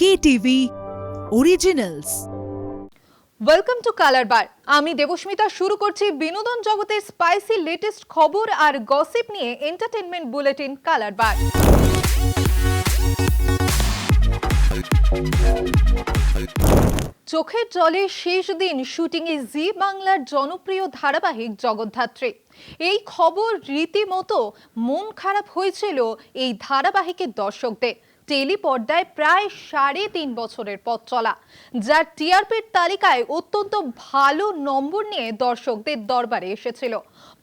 KTV Originals। Welcome to colour bar. আমি দেবস্মিতা শুরু করছি বিনোদন জগতের স্পাইসি লেটেস্ট খবর আর গসিপ নিয়ে এন্টারটেইনমেন্ট বুলেটিন কালার বার। চোখের জলে শেষ দিন শুটিংয়ে জি বাংলার জনপ্রিয় ধারাবাহিক জগদ্ধাত্রী। এই খবর রীতিমতো মন খারাপ হয়েছিল এই ধারাবাহিকের দর্শকদের। টেলি পর্দায় প্রায় ৩.৫ বছরের পথ চলা, যার টিআরপির তালিকায় অত্যন্ত ভালো নম্বর নিয়ে দর্শকদের দরবারে এসেছিল।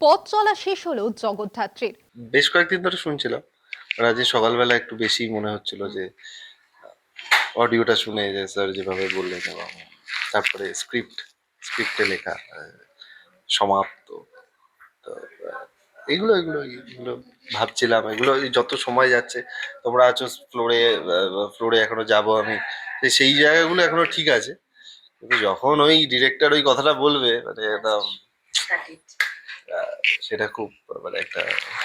পথ চলা শেষ হলো জগদ্ধাত্রীর। বেশ কয়েকদিন ধরে শুনছিলাম, আর আজকে সকালবেলা একটু বেশি মনে হচ্ছিল যে অডিওটা শুনে যে স্যার যেভাবে বললেন এবং তারপরে স্ক্রিপ্টে লেখা সমাপ্ত, তো এগুলো এগুলো এগুলো ভাবছিলাম, এগুলো যত সময় যাচ্ছে, তোমরা আছো ফ্লোরে এখনো যাবো আমি, সেই জায়গাগুলো এখনো ঠিক আছে, কিন্তু যখন ওই ডিরেক্টর ওই কথাটা বলবে মানে একদম সেটা খুব মানে একটা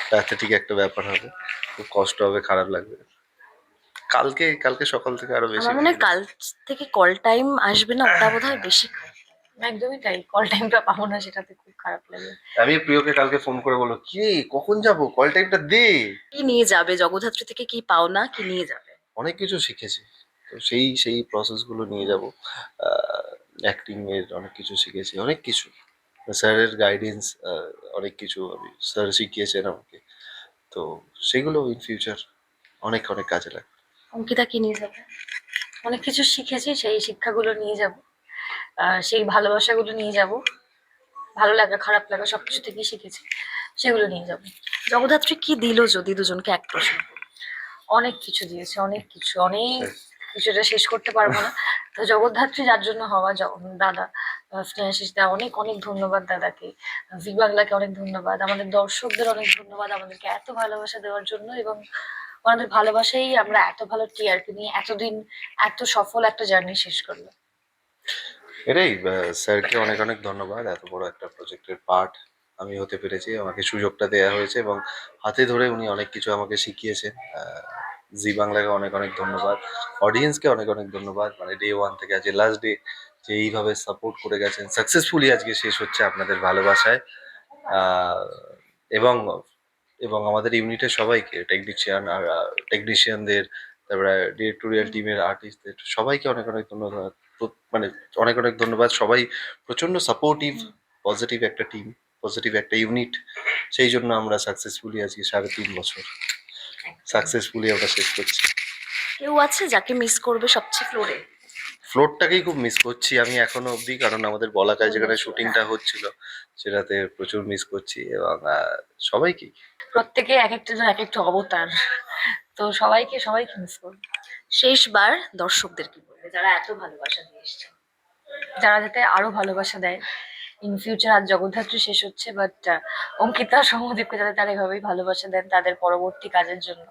প্যাথেটিক একটা ব্যাপার হবে, খুব কষ্ট হবে, খারাপ লাগবে। কালকে সকাল থেকে আরো বেশি আমার মনে হয় কাল থেকে কল টাইম আসবে না, ওটা বোধহয় বেশি খারাপ। একদমই তাই, কল টাইমটা পাবো না, সেটাতে খুব খারাপ লাগে। আমি প্রিয়কে কালকে ফোন করে বললো, কি কখন যাবো, কল টাইমটা দে। কি নিয়ে যাবে জগদ্ধাত্রী থেকে, কি পাও না, কি নিয়ে যাবে? অনেক কিছু শিখেছি, তো সেই প্রসেস গুলো নিয়ে যাবো। অ্যাক্টিং এর অনেক কিছু শিখেছি, অনেক কিছু স্যারের গাইডেন্স, অনেক কিছু আমি স্যার শিখিয়েছেন আমাকে, তো সেগুলো ইন ফিউচার অনেক অনেক কাজে লাগবে। অঙ্কিতা কি নিয়ে যাবে? অনেক কিছু শিখেছি, সেই শিক্ষাগুলো নিয়ে যাব, সেই ভালোবাসাগুলো নিয়ে যাব, ভালো লাগা খারাপ লাগা সবকিছু থেকেই শিখেছি, সেগুলো নিয়ে যাব। জগদ্ধাত্রী কি দিল যদি দুজনকে এক প্রশ্ন? অনেক কিছু দিয়েছে, অনেক কিছুটা শেষ করতে পারবো না। তো জগদ্ধাত্রী যার জন্য হওয়া, দাদা স্নেহাশিস দা, অনেক অনেক ধন্যবাদ দাদাকে, জি বাংলাকে অনেক ধন্যবাদ, আমাদের দর্শকদের অনেক ধন্যবাদ আমাদেরকে এত ভালোবাসা দেওয়ার জন্য, এবং ওনাদের ভালোবাসাই আমরা এত ভালো টিআরপি নিয়ে এতদিন এত সফল একটা জার্নি শেষ করলাম। এটাই, স্যারকে অনেক অনেক ধন্যবাদ, এত বড় একটা প্রজেক্টের পার্ট আমি হতে পেরেছি, আমাকে সুযোগটা দেওয়া হয়েছে এবং হাতে ধরে উনি অনেক কিছু আমাকে শিখিয়েছেন। জি বাংলাকে অনেক অনেক ধন্যবাদ, অডিয়েন্সকে অনেক অনেক ধন্যবাদ, মানে ডে ওয়ান থেকে আজকে লাস্ট ডে যে এইভাবে সাপোর্ট করে গেছেন, সাকসেসফুলি আজকে শেষ হচ্ছে আপনাদের ভালোবাসায়। এবং এবং আমাদের ইউনিটের সবাইকে, টেকনিশিয়ানদের, তারপরে ডিরেক্টোরিয়াল টিমের আর্টিস্টদের সবাইকে অনেক অনেক ধন্যবাদ, মানে অনেক অনেক ধন্যবাদ। সবাই প্রচন্ড সাপোর্টিভ, পজিটিভ একটা টিম, পজিটিভ একটা ইউনিট, সেই জন্য আমরা সাকসেসফুলি আজকে 3.5 বছর সাকসেসফুলি আমরা শেষ করছি। কেউ আছে যাকে মিস করবে সবচেয়ে? ফ্লোরটাকেই খুব মিস করছি আমি এখনো অবধি, কারণ আমাদের বলাকায় যেখানে শুটিংটা হচ্ছিল সেটাতে প্রচুর মিস করছি, এবং সবাইকেই। প্রত্যেকে এক একটা জন এক একটা অবতার, তো সবাইকে মিস করবো। শেষবার দর্শকদের কি বলবে যারা এত ভালোবাসা দিয়ে এসছে? যারা যাতে আরো ভালোবাসা দেয় ইন ফিউচার। আজ জগদ্ধাত্রী শেষ হচ্ছে, বাট অঙ্কিতা সৌম্যদীপকে যাতে তারা এভাবেই ভালোবাসা দেন তাদের পরবর্তী কাজের জন্য।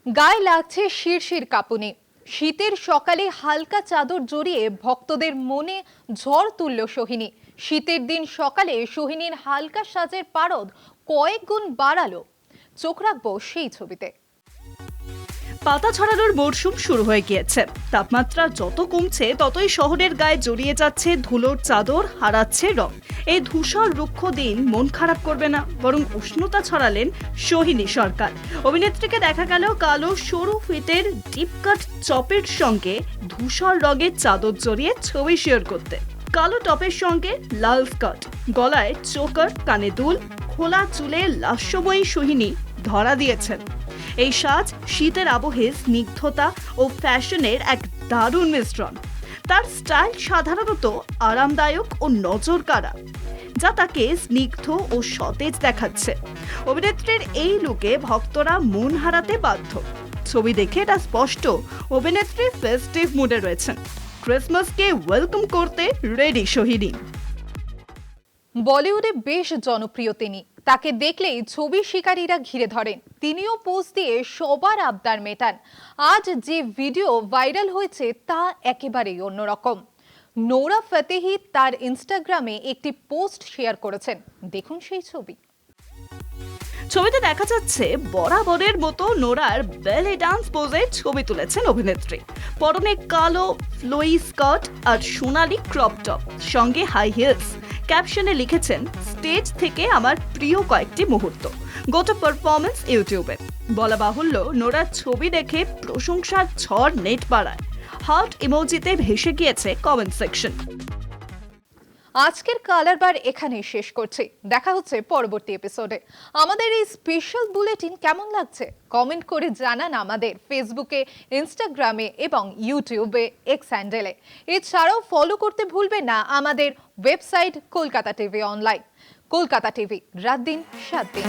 গায়ে লাগছে শিরশির কাঁপুনি। শীতের সকালে হালকা চাদর জড়িয়ে ভক্তদের মনে ঝড় তুলল সোহিনী। শীতের দিন সকালে সোহিনীর হালকা সাজের পারদ কয়েক গুণ বাড়ালো। চোখ রাখবো সেই ছবিতে। পাতা ছড়ানোর মরশুম শুরু হয়ে গিয়েছে। তাপমাত্রা যত কমছে ততই শহরের গায়ে জড়িয়ে যাচ্ছে ধুলোর চাদর, হারাচ্ছে রং। এই ধূসর রুক্ষ দিন মন খারাপ করবে না, বরং উষ্ণতা ছড়ালেন সোহিনী সরকার। অভিনেত্রীকে দেখা গেল কালো সরু ফিতের ডিপ কাট চপের সঙ্গে ধূসর রঙের চাদর জড়িয়ে ছবি শেয়ার করতে। কালো টপের সঙ্গে লাল স্কার্ট, গলায় চোকার, কানে দুল, খোলা চুলে লাস্যময়ী সোহিনী ধরা দিয়েছেন। এই সাজ শীতের আবহে স্নিগ্ধতা ও ফ্যাশনের এক দারুণ মিশ্রণ। তার স্টাইল সাধারণত আরামদায়ক ও নজর কাড়া, যা তাকে স্নিগ্ধ ও সতেজ দেখাচ্ছে। অভিনেত্রীর এই লুকে ভক্তরা মন হারাতে বাধ্য। ছবি দেখে এটা স্পষ্ট, অভিনেত্রী ফেস্টিভ মুডে রয়েছেন। ক্রিসমাসকে ওয়েলকাম করতে রেডি সোহিনী। বলিউডে বেশ জনপ্রিয় তিনি। তাকে দেখলেই ছবি শিকারীরা ঘিরে ধরেন। তিনিও পোজ দিয়ে সবার আবদার মেটান। আজ যে ভিডিও ভাইরাল হয়েছে তা একেবারেই অন্যরকম। নোরা ফতেহি তার ইনস্টাগ্রামে একটি পোস্ট শেয়ার করেছেন। দেখুন সেই ছবি। ছবিতে দেখা যাচ্ছে বরাবরের মতো নোরার বেলে ডান্স পোজে ছবি তুলেছেন অভিনেত্রী। পরনে কালো ফ্লোই স্কার্ট আর সোনালি ক্রপ টপ, সঙ্গে হাই হিলস। ক্যাপশনে লিখেছেন, স্টেজ থেকে আমার প্রিয় কয়েকটি মুহূর্ত। গোটা পারফরমেন্স ইউটিউবে। বলা বাহুল্য, নোরার ছবি দেখে প্রশংসার ঝড় নেট পাড়ায়। হার্ট ইমোজিতে ভেসে গিয়েছে কমেন্ট সেকশন। আজকের কালার বার এখানেই শেষ করছি। দেখা হচ্ছে পরবর্তী এপিসোডে। আমাদের এই স্পেশাল বুলেটিন কেমন লাগছে কমেন্ট করে জানান আমাদের ফেসবুকে, ইনস্টাগ্রামে এবং ইউটিউবে, এক্স হ্যান্ডেলে। এছাড়াও ফলো করতে ভুলবেন না আমাদের website Kolkata TV online. Kolkata TV, রাত দিন 7 দিন।